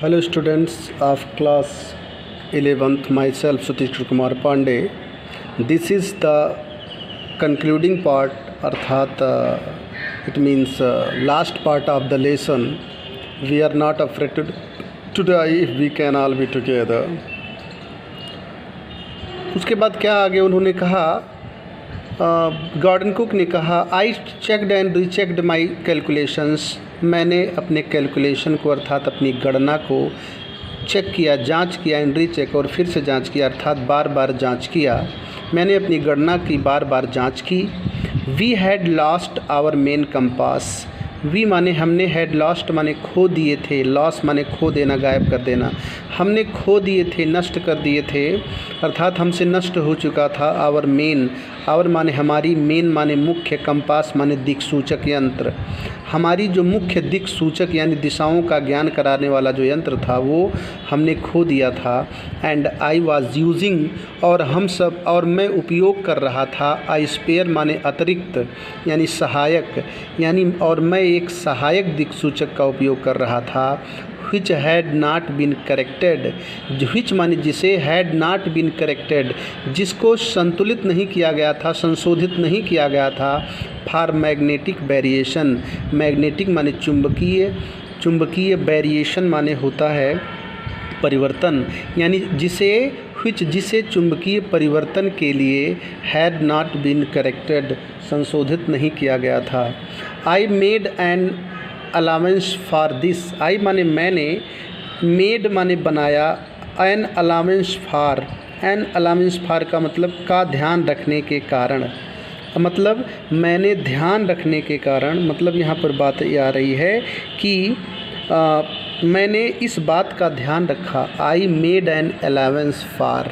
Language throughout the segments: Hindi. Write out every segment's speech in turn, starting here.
Hello students of class 11th, myself Satish Kumar Pandey. This is the concluding part, अर्थात it means last part of the lesson. We are not afraid to die if we can all be together. उसके बाद क्या आगे उन्होंने कहा, गॉर्डन कुक ने कहा, I checked and rechecked my calculations, मैंने अपने कैलकुलेशन को अर्थात अपनी गणना को चेक किया, जांच किया, एंड रीचेक और फिर से जांच किया, अर्थात बार बार जांच किया। मैंने अपनी गणना की बार बार जांच की। We had lost our main compass, we माने हमने, हैड लॉस्ट माने खो दिए थे, लॉस माने खो देना, गायब कर देना। हमने खो दिए थे, नष्ट कर दिए थे, अर्थात हमसे नष्ट हो चुका था आवर मेन, आवर माने हमारी, मेन माने मुख्य, कंपास माने दिक्सूचक यंत्र, हमारी जो मुख्य दिक्सूचक यानी दिशाओं का ज्ञान कराने वाला जो यंत्र था वो हमने खो दिया था। एंड आई वाज यूजिंग, और मैं उपयोग कर रहा था, आई स्पेयर माने अतिरिक्त यानी सहायक, यानी और मैं एक सहायक दिक्सूचक का उपयोग कर रहा था। which had not been corrected, which माने जिसे, had not been corrected जिसको संतुलित नहीं किया गया था, संशोधित नहीं किया गया था, for magnetic variation, मैग्नेटिक माने चुंबकीय, चुंबकीय वेरिएशन माने होता है परिवर्तन, यानी जिसे चुंबकीय परिवर्तन के लिए had not been corrected संशोधित नहीं किया गया था। I made an allowance for this, आई माने मैंने, मेड माने बनाया, एन allowance for का मतलब का ध्यान रखने के कारण, मतलब मैंने ध्यान रखने के कारण, मतलब यहाँ पर बात ये आ रही है कि मैंने इस बात का ध्यान रखा। I made an allowance for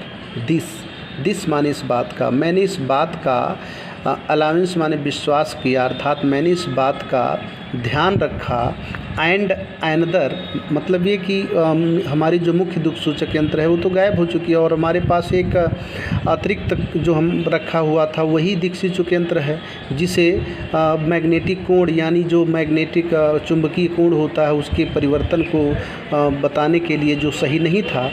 this माने इस बात का, मैंने इस बात का, अलाउंस माने विश्वास किया, अर्थात मैंने इस बात का ध्यान रखा। एंड अनदर मतलब ये कि हमारी जो मुख्य दिक्सूचक यंत्र है वो तो गायब हो चुकी है और हमारे पास एक अतिरिक्त जो हम रखा हुआ था वही दिक्सूचक यंत्र है, जिसे मैग्नेटिक कोण यानी जो मैग्नेटिक चुंबकीय कोण होता है उसके परिवर्तन को बताने के लिए जो सही नहीं था।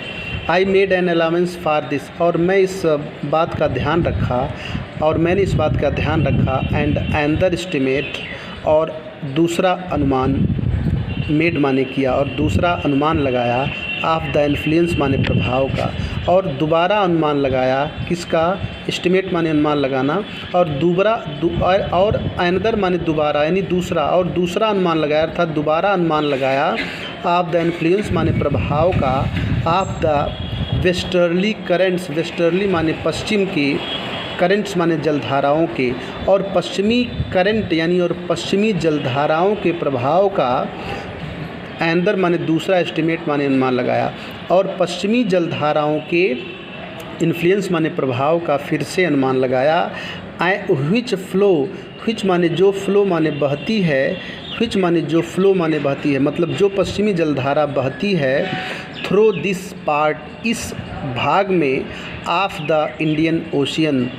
I made an allowance for this, और मैं इस बात का ध्यान रखा, और मैंने इस बात का ध्यान रखा। एंड अनदर एस्टिमेट, और दूसरा अनुमान, मेड माने किया, और दूसरा अनुमान लगाया, ऑफ द इन्फ्लुएंस माने प्रभाव का, और दोबारा अनुमान लगाया, किसका, एस्टिमेट माने अनुमान लगाना, और और अनदर माने दोबारा यानी दूसरा, और दूसरा अनुमान लगाया अर्थात दोबारा अनुमान लगाया, ऑफ द इन्फ्लुएंस माने प्रभाव का, of the westerly currents, westerly माने पश्चिम की, करेंट्स माने जलधाराओं के, और पश्चिमी करंट यानी और पश्चिमी जलधाराओं के प्रभाव का, अंदर माने दूसरा, एस्टिमेट माने अनुमान लगाया, और पश्चिमी जलधाराओं के इन्फ्लुएंस माने प्रभाव का फिर से अनुमान लगाया। व्हिच फ्लो, व्हिच माने जो, फ्लो माने बहती है, व्हिच माने जो, फ्लो माने बहती है, मतलब जो पश्चिमी जलधारा बहती है, थ्रू दिस पार्ट, इस भाग में, of the Indian ocean,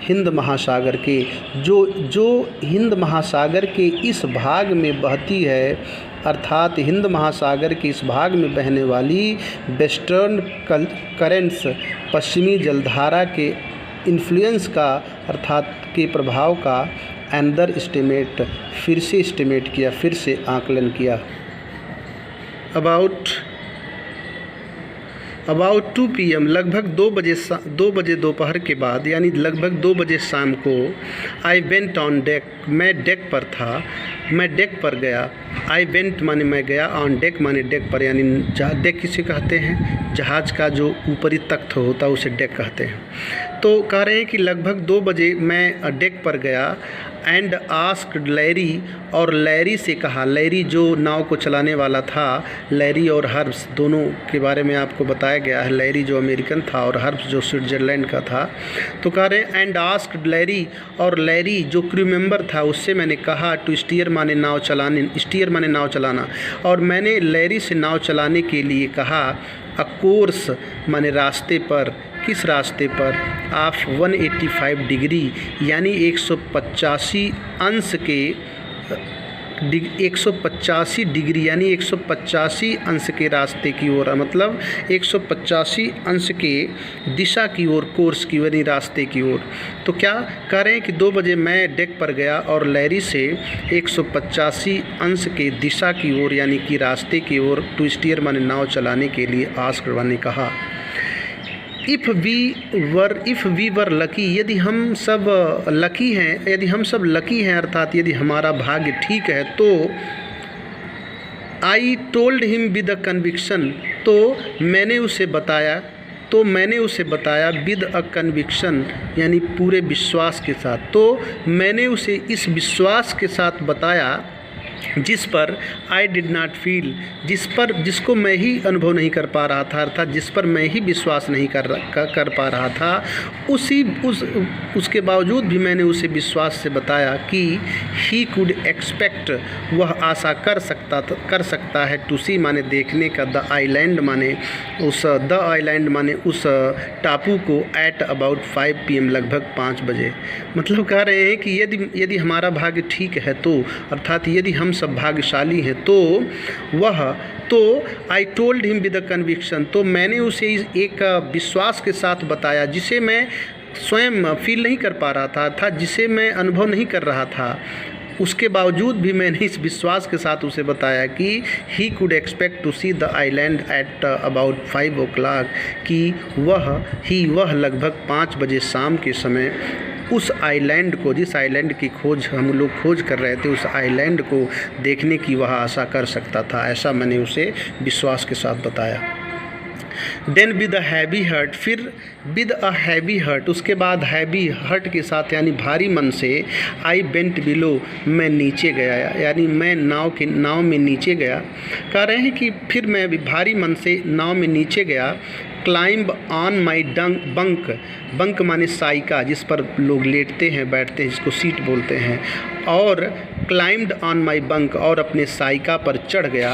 Hind महासागर के, जो हिंद महासागर के इस भाग में बहती है, अर्थात हिंद महासागर के इस भाग में बहने वाली वेस्टर्न करेंट्स, पश्चिमी जलधारा के इन्फ्लुएंस का अर्थात के प्रभाव का, अंदर एस्टिमेट, फिर से एस्टिमेट किया, फिर से आकलन किया। अबाउट 2 PM, लगभग 2 बजे दोपहर के बाद, यानी लगभग 2 बजे शाम को, आई वेंट ऑन डेक, मैं डेक पर था, मैं डेक पर गया। आई वेंट माने मैं गया, ऑन डेक माने डेक पर, यानी डेक किसे कहते हैं, जहाज़ का जो ऊपरी तख्त होता है उसे डेक कहते हैं। तो कह रहे हैं कि लगभग 2 बजे मैं डेक पर गया। एंड आस्क्ड लैरी, और लैरी से कहा, लैरी जो नाव को चलाने वाला था, लैरी और हर्ब्स दोनों के बारे में आपको बताया गया है, लैरी जो अमेरिकन था और हर्ब्स जो स्विट्ज़रलैंड का था। तो कह रहे हैं एंड आस्क्ड लैरी, और लैरी जो क्रू मेंबर था उससे मैंने कहा, टू स्टीयर माने नाव चलाने, स्टीयर माने नाव चलाना, और मैंने लैरी से नाव चलाने के लिए कहा, अ कोर्स माने रास्ते पर, किस रास्ते पर, ऑफ 185 डिग्री यानी 185 अंश के 185 डिग्री यानी 185 अंश के रास्ते की ओर, मतलब 185 अंश के दिशा की ओर, कोर्स की यानी रास्ते की ओर। तो क्या कह रहे हैं कि 2 बजे मैं डेक पर गया और लैरी से 185 अंश के दिशा की ओर यानी कि रास्ते की ओर टू स्टीयर माने नाव चलाने के लिए आस्क्ड ने कहा। इफ़ वी वर लकी, यदि हम सब लकी हैं, यदि हम सब लकी हैं अर्थात यदि हमारा भाग्य ठीक है, तो I told him with a conviction, तो मैंने उसे बताया विद अ कन्विक्शन यानी पूरे विश्वास के साथ। तो मैंने उसे इस विश्वास के साथ बताया जिस पर आई डिड नॉट फील, जिसको मैं ही अनुभव नहीं कर पा रहा था, अर्थात जिस पर मैं ही विश्वास नहीं कर पा रहा था, उसके बावजूद भी मैंने उसे विश्वास से बताया कि ही कुड एक्सपेक्ट, वह आशा कर सकता है, टू सी माने देखने का, द आइलैंड माने उस टापू को, एट अबाउट 5 PM लगभग 5 बजे। मतलब कह रहे हैं कि यदि हमारा भाग्य ठीक है तो, अर्थात यदि हम सब भाग्यशाली हैं तो I told him with a conviction, तो मैंने उसे एक विश्वास के साथ बताया जिसे मैं स्वयं फील नहीं कर पा रहा था, अर्थात जिसे मैं अनुभव नहीं कर रहा था, उसके बावजूद भी मैंने इस विश्वास के साथ उसे बताया कि he could expect to see the island at about 5 o'clock, कि वह लगभग 5 बजे शाम के समय उस आइलैंड को, जिस आइलैंड की खोज हम लोग खोज कर रहे थे, उस आइलैंड को देखने की वह आशा कर सकता था, ऐसा मैंने उसे विश्वास के साथ बताया। Then with a heavy heart, फिर विद अ हैवी हर्ट, उसके बाद हैवी हर्ट के साथ यानी भारी मन से, आई बेंट बिलो, मैं नीचे गया, यानी मैं नाव में नीचे गया। कह रहे हैं कि फिर मैं भारी मन से नाव में नीचे गया। क्लाइंब ऑन माई बंक माने साइका, जिस पर लोग लेटते हैं बैठते हैं, जिसको सीट बोलते हैं, और क्लाइंब्ड ऑन माई बंक, और अपने साइका पर चढ़ गया।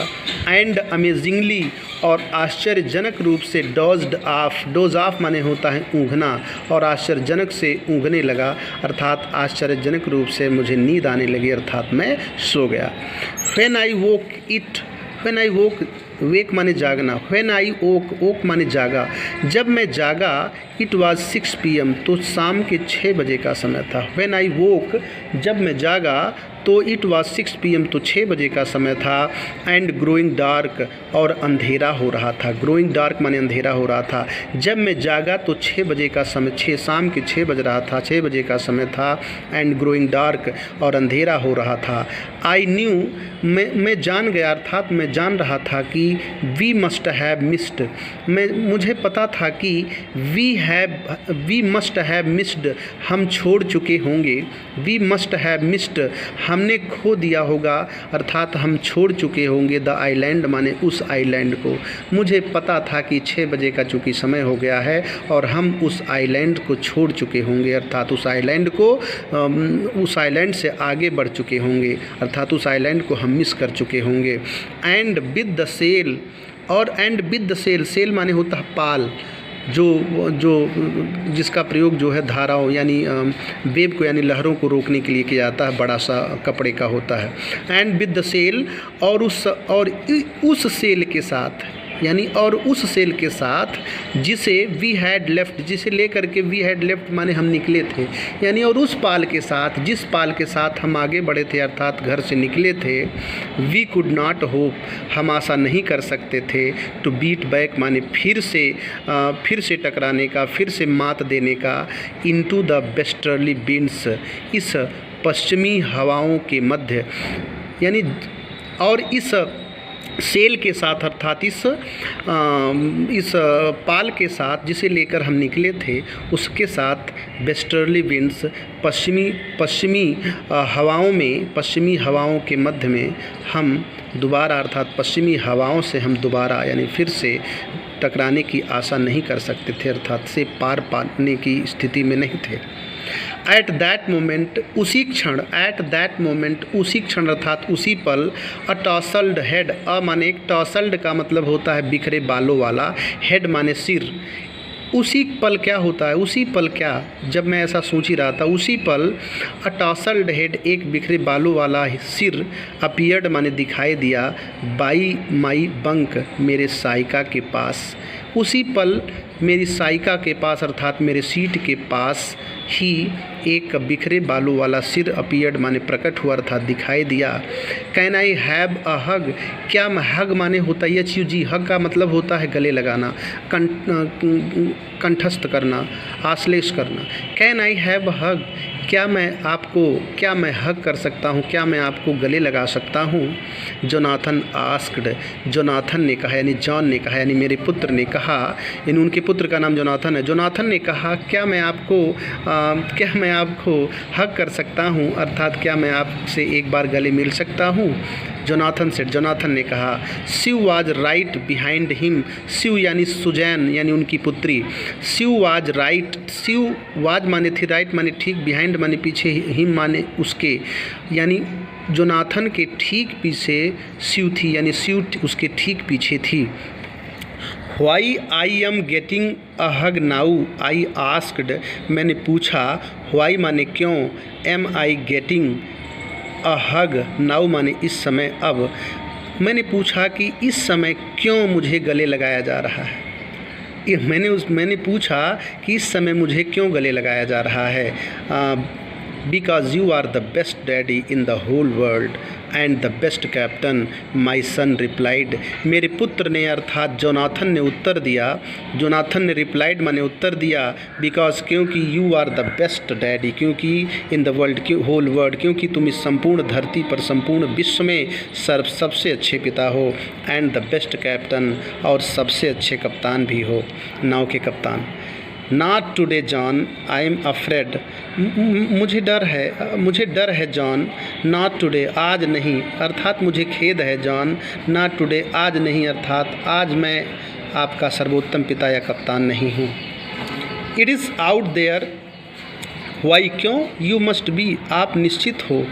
एंड अमेजिंगली, और आश्चर्यजनक रूप से, डोज ऑफ माने होता है ऊँघना, और आश्चर्यजनक से ऊँघने लगा, अर्थात आश्चर्यजनक रूप से मुझे नींद आने लगी, अर्थात मैं सो गया। व्हेन आई वोक वेक माने जागना, व्हेन आई ओक माने जागा, जब मैं जागा, इट वाज 6 PM, तो शाम के 6 बजे का समय था। व्हेन आई वोक, जब मैं जागा, तो इट वाज 6 PM, तो 6 बजे का समय था। एंड ग्रोइंग डार्क, और अंधेरा हो रहा था। ग्रोइंग डार्क माने अंधेरा हो रहा था। जब मैं जागा तो 6 बजे का समय, शाम के 6 बज रहा था, 6 बजे का समय था। एंड ग्रोइंग डार्क, और अंधेरा हो रहा था। आई न्यू, मैं जान गया, अर्थात मैं जान रहा था कि वी मस्ट हैव मिस्ड, मुझे पता था कि वी मस्ट हैव मिस्ड, हम छोड़ चुके होंगे। वी मस्ट हैव मिस्ड, हमने खो दिया होगा, अर्थात हम छोड़ चुके होंगे। द आइलैंड माने उस आइलैंड को, मुझे पता था कि 6 बजे का चूँकि समय हो गया है और हम उस आइलैंड को छोड़ चुके होंगे, अर्थात उस आइलैंड से आगे बढ़ चुके होंगे, अर्थात उस आइलैंड को हम मिस कर चुके होंगे। एंड विद द सेल, और एंड विद द सेल माने होता है पाल, जो जिसका प्रयोग जो है धाराओं यानी वेव को यानी लहरों को रोकने के लिए किया जाता है, बड़ा सा कपड़े का होता है। एंड विद द सेल, और उस सेल के साथ, यानी और उस सेल के साथ जिसे वी हैड लेफ्ट, जिसे लेकर के वी हैड लेफ्ट माने हम निकले थे, यानी और उस पाल के साथ, जिस पाल के साथ हम आगे बढ़े थे, अर्थात घर से निकले थे। वी कुड नॉट होप, हम आशा नहीं कर सकते थे। टू बीट बैक माने फिर से टकराने का, फिर से मात देने का। इनटू द वेस्टर्ली विंड्स, इस पश्चिमी हवाओं के मध्य, यानी और इस सेल के साथ, अर्थात इस पाल के साथ जिसे लेकर हम निकले थे, उसके साथ वेस्टर्ली विंड्स, पश्चिमी हवाओं के मध्य में हम दोबारा, अर्थात पश्चिमी हवाओं से हम दोबारा यानी फिर से टकराने की आशा नहीं कर सकते थे, अर्थात से पार पाने की स्थिति में नहीं थे। एट दैट मोमेंट, उसी क्षण, अर्थात उसी पल, अ टॉसल्ड हेड, माने एक टॉसल्ड का मतलब होता है बिखरे बालों वाला, हेड माने सिर, उसी पल क्या होता है, उसी पल क्या, जब मैं ऐसा सोच ही रहा था, उसी पल अ टॉसल्ड हेड, एक बिखरे बालों वाला सिर, अपीयर्ड माने दिखाई दिया, बाई माई बंक, मेरे साइका के पास। उसी पल मेरी साइका के पास अर्थात मेरे सीट के पास ही एक बिखरे बालों वाला सिर अपीयर्ड माने प्रकट हुआ अर्थात दिखाई दिया। कैन आई हैव अ हग, क्या मैं, हग माने होता है HUG, हग का मतलब होता है गले लगाना, कंठस्थ करना, आश्लेष करना। कैन आई हैव हग, क्या मैं हग कर सकता हूँ, क्या मैं आपको गले लगा सकता हूँ। जोनाथन आस्क्ड, जोनाथन ने कहा यानी जॉन ने कहा यानी मेरे पुत्र ने कहा, यानी उनके पुत्र का नाम जोनाथन है। जोनाथन ने कहा क्या मैं आपको हग कर सकता हूँ अर्थात क्या मैं आपसे एक बार गले मिल सकता हूँ। जोनाथन सेड, जोनाथन ने कहा। She was right behind him, she यानी सुजैन यानी उनकी पुत्री। She was right, she was माने थी, राइट माने ठीक, बिहाइंड माने पीछे, हिम माने उसके, यानी जोनाथन के ठीक पीछे शिव थी यानी शिव उसके ठीक पीछे थी। Why I am getting a hug now, I asked, मैंने पूछा, वाई माने क्यों, am I getting a hug now माने इस समय, अब। मैंने पूछा कि इस समय क्यों मुझे गले लगाया जा रहा है। मैंने पूछा कि इस समय मुझे क्यों गले लगाया जा रहा है। Because you are the best daddy in the whole world and the best captain, my son replied. मेरे पुत्र ने अर्थात जोनाथन ने उत्तर दिया, जोनाथन ने रिप्लाइड माने उत्तर दिया, बिकॉज क्योंकि you are the best daddy, क्योंकि in the world, whole world, क्योंकि तुम इस संपूर्ण धरती पर संपूर्ण विश्व में सबसे अच्छे पिता हो, एंड द बेस्ट कैप्टन, और सबसे अच्छे कप्तान भी हो, नाव के कप्तान। Not today John, I am afraid, मुझे डर है जॉन। नॉट टुडे, आज नहीं, अर्थात मुझे खेद है जॉन। नॉट टुडे, आज नहीं, अर्थात आज मैं आपका सर्वोत्तम पिता या कप्तान नहीं हूँ। It is out there, why क्यों, यू मस्ट बी, आप निश्चित हो,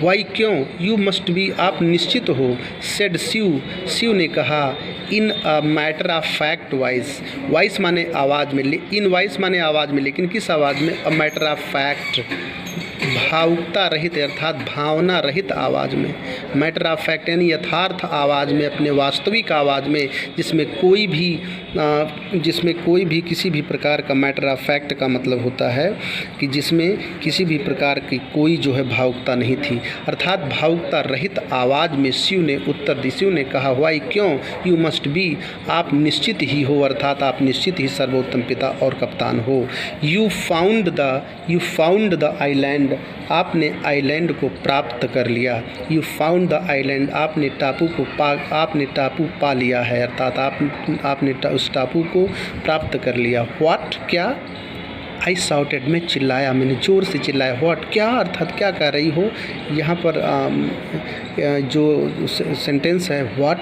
वाई क्यों, यू मस्ट बी, आप निश्चित हो, सेड शिव, शिव ने कहा, in a matter of fact wise, voice माने आवाज़ में, इन वाइस माने आवाज़ में, लेकिन किस आवाज़ में, अ मैटर ऑफ फैक्ट, भावुकता रहित अर्थात भावना रहित आवाज़ में, मैटर ऑफ फैक्ट यानी यथार्थ आवाज़ में, अपने वास्तविक आवाज़ में, जिसमें कोई भी किसी भी प्रकार का, मैटर ऑफ फैक्ट का मतलब होता है कि जिसमें किसी भी प्रकार की कोई जो है भावुकता नहीं थी, अर्थात भावुकता रहित आवाज़ में शिव ने उत्तर दी। शिव ने कहा, वाई क्यों, यू मस्ट बी, आप निश्चित ही हो, अर्थात आप निश्चित ही सर्वोत्तम पिता और कप्तान हो। यू फाउंड द आइलैंड, आपने आइलैंड को प्राप्त कर लिया। यू फाउंड द आइलैंड, आपने टापू पा लिया है, अर्थात आपने उस टापू को प्राप्त कर लिया। व्हाट, क्या, आई साउटेड, मैं चिल्लाया, मैंने ज़ोर से चिल्लाया। व्हाट, क्या, अर्थात क्या कह रही हो। यहाँ पर जो सेंटेंस है व्हाट,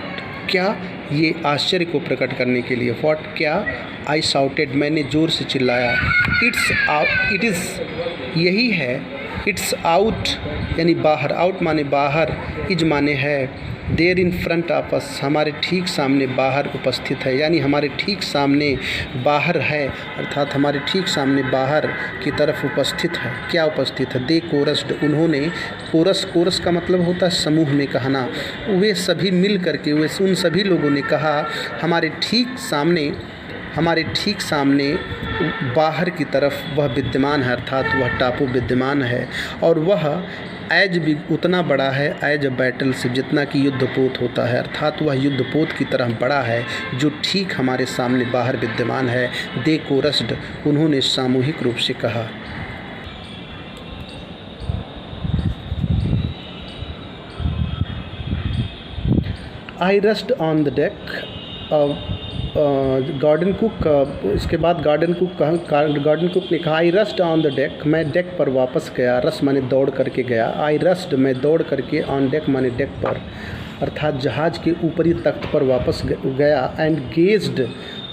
क्या, ये आश्चर्य को प्रकट करने के लिए। व्हाट, क्या, आई साउटेड, मैंने ज़ोर से चिल्लाया। इट इज़, यही है, इट्स आउट यानी बाहर, आउट माने बाहर, इज माने है, there in front of us, हमारे ठीक सामने बाहर उपस्थित है, यानी हमारे ठीक सामने बाहर है, अर्थात हमारे ठीक सामने बाहर की तरफ उपस्थित है। क्या उपस्थित है, दे कोरस्ड, उन्होंने, कोरस का मतलब होता है समूह में कहना, वे सभी मिल करके, वे उन सभी लोगों ने कहा, हमारे ठीक सामने बाहर की तरफ वह विद्यमान है, अर्थात वह टापू विद्यमान है, और वह एज भी उतना बड़ा है, एज अ बैटल शिप, जितना कि युद्धपोत होता है, अर्थात वह युद्धपोत की तरह बड़ा है जो ठीक हमारे सामने बाहर विद्यमान है। दे कोरस्ड, उन्होंने सामूहिक रूप से कहा। I rushed on the deck, Gordon Cook, इसके बाद गार्डन कुक ने कहा, I rushed on the deck, मैं डेक पर वापस गया। रस माने दौड़ करके गया, आई रस्ट, मैं दौड़ करके, ऑन डेक माने डेक पर, अर्थात जहाज़ के ऊपरी तख्त पर वापस गया। एंड गेज्ड,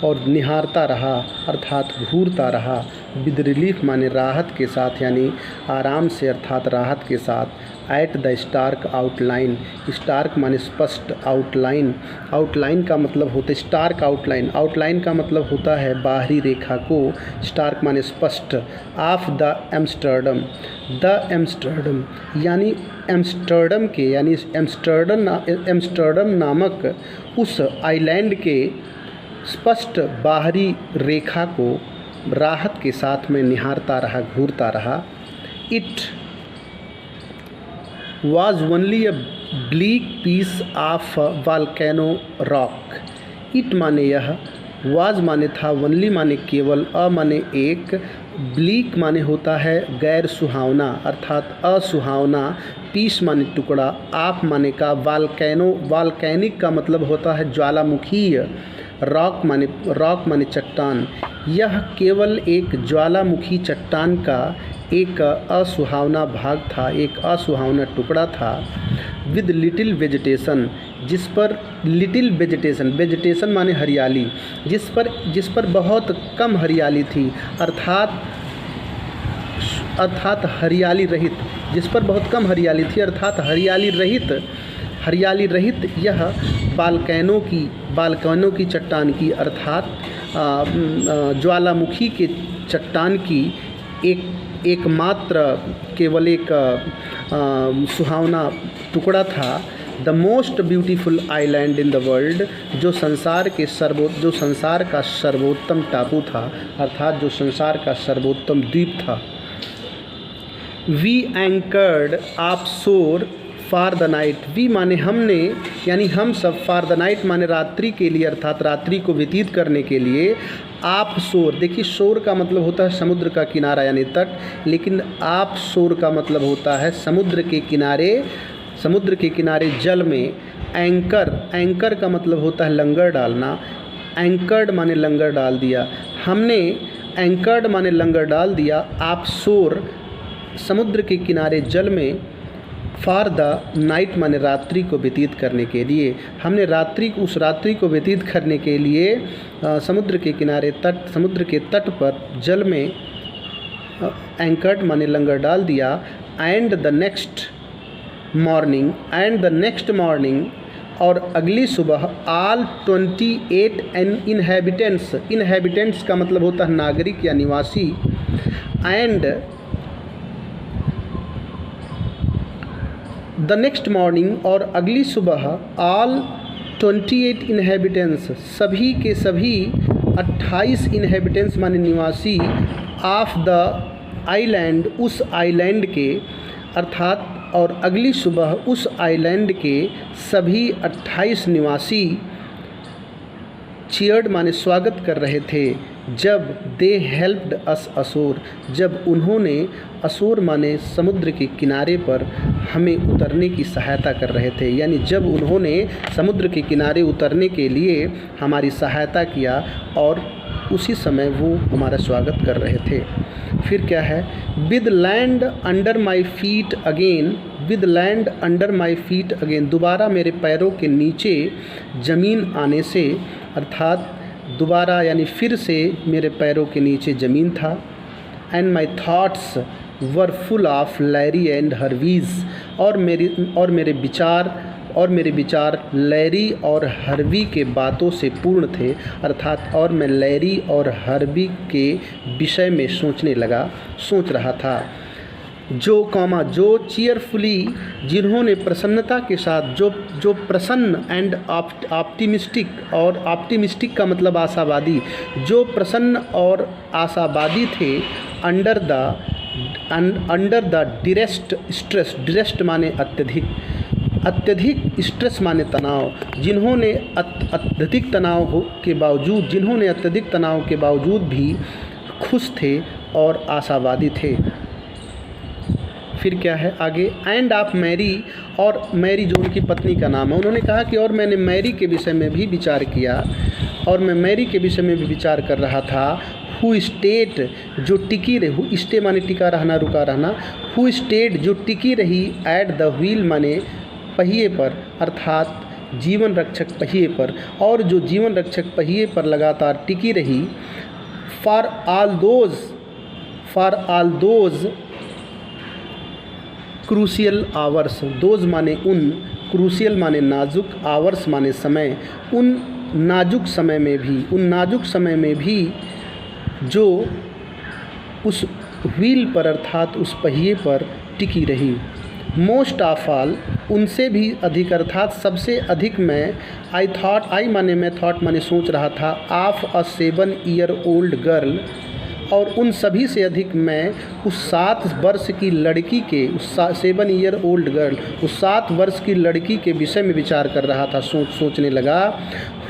और निहारता रहा, अर्थात घूरता रहा। विद रिलीफ माने राहत के साथ, यानी आराम से, अर्थात राहत के साथ। At the stark outline. Stark माने स्पष्ट, आउटलाइन, आउटलाइन का मतलब होता है स्टार्क आउटलाइन, आउटलाइन का मतलब होता है बाहरी रेखा को, स्टार्क माने स्पष्ट। Of the Amsterdam, the Amsterdam यानी एम्स्टर्डम के, यानी एम्स्टर्डम नामक उस आइलैंड के स्पष्ट बाहरी रेखा को राहत के साथ में निहारता रहा, घूरता रहा। It was only a bleak piece of volcano rock। it माने यह, was माने था, only माने केवल, अ माने एक, ब्लीक माने होता है गैर सुहावना अर्थात असुहावना, पीस माने टुकड़ा, आप माने का, वाल्केनो वाल्केनिक का मतलब होता है ज्वालामुखीय, रॉक माने चट्टान। यह केवल एक ज्वालामुखी चट्टान का एक असुहावना भाग था, एक असुहावना टुकड़ा था। विद लिटिल वेजिटेशन, जिस पर लिटिल वेजिटेशन, वेजिटेशन माने हरियाली, जिस पर बहुत कम हरियाली थी, अर्थात हरियाली रहित, जिस पर बहुत कम हरियाली थी अर्थात हरियाली रहित यह बालकैनों की चट्टान की अर्थात ज्वालामुखी के चट्टान की एकमात्र केवल एक सुहावना टुकड़ा था। The most beautiful island in the world, जो संसार का सर्वोत्तम टापू था अर्थात जो संसार का सर्वोत्तम द्वीप था। वी एंकर्ड ऑफ शोर फॉर द नाइट, वी माने हमने, यानी हम सब, फॉर द नाइट माने रात्रि के लिए अर्थात रात्रि को व्यतीत करने के लिए। आप शोर, देखिए शोर का मतलब होता है समुद्र का किनारा यानी तट, लेकिन आप शोर का मतलब होता है समुद्र के किनारे जल में। एंकर का मतलब होता है लंगर डालना, एंकर्ड माने लंगर डाल दिया, हमने एंकर्ड माने लंगर डाल दिया, आप शोर समुद्र के किनारे जल में, फॉर द नाइट माने रात्रि को व्यतीत करने के लिए, हमने उस रात्रि को व्यतीत करने के लिए समुद्र के तट पर जल में एंकर्ड माने लंगर डाल दिया। एंड द नेक्स्ट मॉर्निंग और अगली सुबह ऑल 28 इनहेबिटेंट्स का मतलब होता है नागरिक या निवासी, एंड द नेक्स्ट मॉर्निंग और अगली सुबह ऑल 28 इनहेबिटेंट्स, सभी के सभी 28 इनहेबिटेंट्स माने निवासी, ऑफ द आइलैंड, उस आइलैंड के अर्थात, और अगली सुबह उस आइलैंड के सभी 28 निवासी चीयर्ड माने स्वागत कर रहे थे। जब दे हेल्प्ड अस असोर, जब उन्होंने, असोर माने समुद्र के किनारे पर हमें उतरने की सहायता कर रहे थे, यानी जब उन्होंने समुद्र के किनारे उतरने के लिए हमारी सहायता किया और उसी समय वो हमारा स्वागत कर रहे थे। फिर क्या है, with land under my feet again, with land under my feet again, दोबारा मेरे पैरों के नीचे ज़मीन आने से, अर्थात दोबारा यानी फिर से मेरे पैरों के नीचे ज़मीन था। And my thoughts were full of Larry and Harveys, और मेरे विचार लैरी और हर्वी के बातों से पूर्ण थे, अर्थात और मैं लैरी और हर्वी के विषय में सोच रहा था। जो चीयरफुली, जिन्होंने प्रसन्नता के साथ, जो प्रसन्न एंड ऑप्टिमिस्टिक, और ऑप्टिमिस्टिक का मतलब आशावादी, जो प्रसन्न और आशावादी थे, अंडर द डिरेस्ट स्ट्रेस, डिरेस्ट माने अत्यधिक स्ट्रेस माने तनाव, जिन्होंने अत्यधिक तनाव के बावजूद भी खुश थे और आशावादी थे। फिर क्या है आगे, एंड ऑफ मैरी, और मैरी जो उनकी पत्नी का नाम है, उन्होंने कहा कि और मैंने मैरी के विषय में भी विचार किया, और मैं मैरी के विषय में भी विचार कर रहा था। हु स्टेट, जो टिकी रही, हु स्टे माने टिका रहना, रुका रहना, हु स्टेट जो टिकी रही, एट द व्हील माने पहिए पर, अर्थात जीवन रक्षक पहिए पर, और जो जीवन रक्षक पहिए पर लगातार टिकी रही। For all those crucial hours, those माने उन, क्रूशियल माने नाजुक, आवर्स माने समय, उन नाजुक समय में भी जो उस व्हील पर अर्थात उस पहिए पर टिकी रही। मोस्ट ऑफ ऑल, उनसे भी अधिक अर्थात सबसे अधिक मैं, आई माने मैं, थॉट माने सोच रहा था, of a 7 year old girl, और उन सभी से अधिक मैं उस 7 वर्ष की लड़की के, उस 7 ईयर ओल्ड गर्ल, उस 7 वर्ष की लड़की के विषय में विचार कर रहा था, सोचने लगा।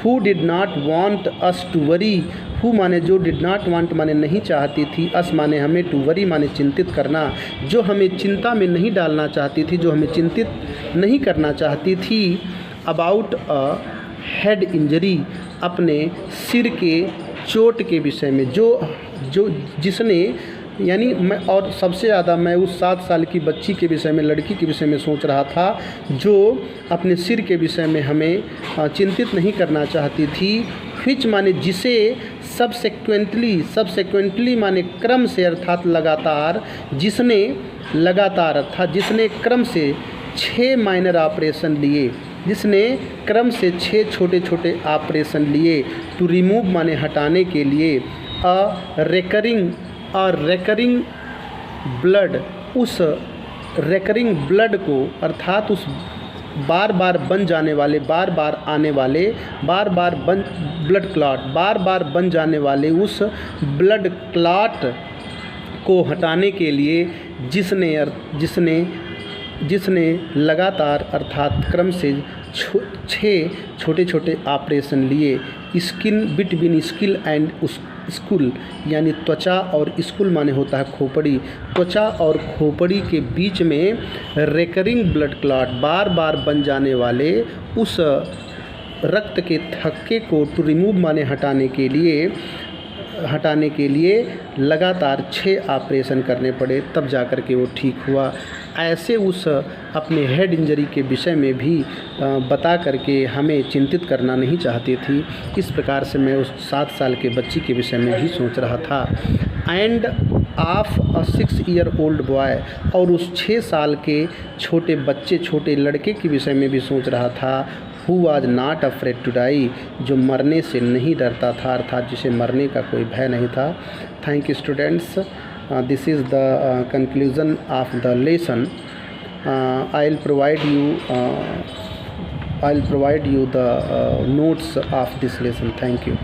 Who did not want us to worry, who माने जो, डिड नॉट वांट माने नहीं चाहती थी, अस माने हमें, टू वरी माने चिंतित करना, जो हमें चिंता में नहीं डालना चाहती थी, जो हमें चिंतित नहीं करना चाहती थी। अबाउट अ हेड इंजरी, अपने सिर के चोट के विषय में, जिसने, यानी मैं, और सबसे ज़्यादा मैं उस 7 साल की बच्ची के विषय में, लड़की के विषय में सोच रहा था, जो अपने सिर के विषय में हमें चिंतित नहीं करना चाहती थी। व्हिच माने जिसे, सबसेक्वेंटली माने क्रम से अर्थात लगातार, जिसने लगातार अर्थात जिसने क्रम से 6 माइनर ऑपरेशन लिए, जिसने क्रम से 6 छोटे छोटे ऑपरेशन लिए। टू रिमूव माने हटाने के लिए। अ रेकरिंग ब्लड, उस रेकरिंग ब्लड को अर्थात उस बार बार बन जाने वाले, बार बार आने वाले, बार बार बन ब्लड क्लॉट, बार बार बन जाने वाले उस ब्लड क्लॉट को हटाने के लिए जिसने लगातार अर्थात क्रम से 6 छोटे छोटे ऑपरेशन लिए। Skin between skill and school, यानी त्वचा और स्कुल माने होता है खोपड़ी, त्वचा और खोपड़ी के बीच में रेकरिंग ब्लड क्लॉट, बार बार बन जाने वाले उस रक्त के थक्के को, टू रिमूव माने हटाने के लिए लगातार 6 ऑपरेशन करने पड़े, तब जाकर के वो ठीक हुआ। ऐसे उस अपने हेड इंजरी के विषय में भी बता करके हमें चिंतित करना नहीं चाहती थी। इस प्रकार से मैं उस 7 साल के बच्ची के विषय में भी सोच रहा था। End of a 6 year old boy, और उस 6 साल के छोटे बच्चे, छोटे लड़के के विषय में भी सोच रहा था। Who was not afraid to die, जो मरने से नहीं डरता था, अर्थात जिसे मरने का कोई भय नहीं था। Thank you students, this is the conclusion of the lesson. I'll provide you the notes of this lesson. Thank you.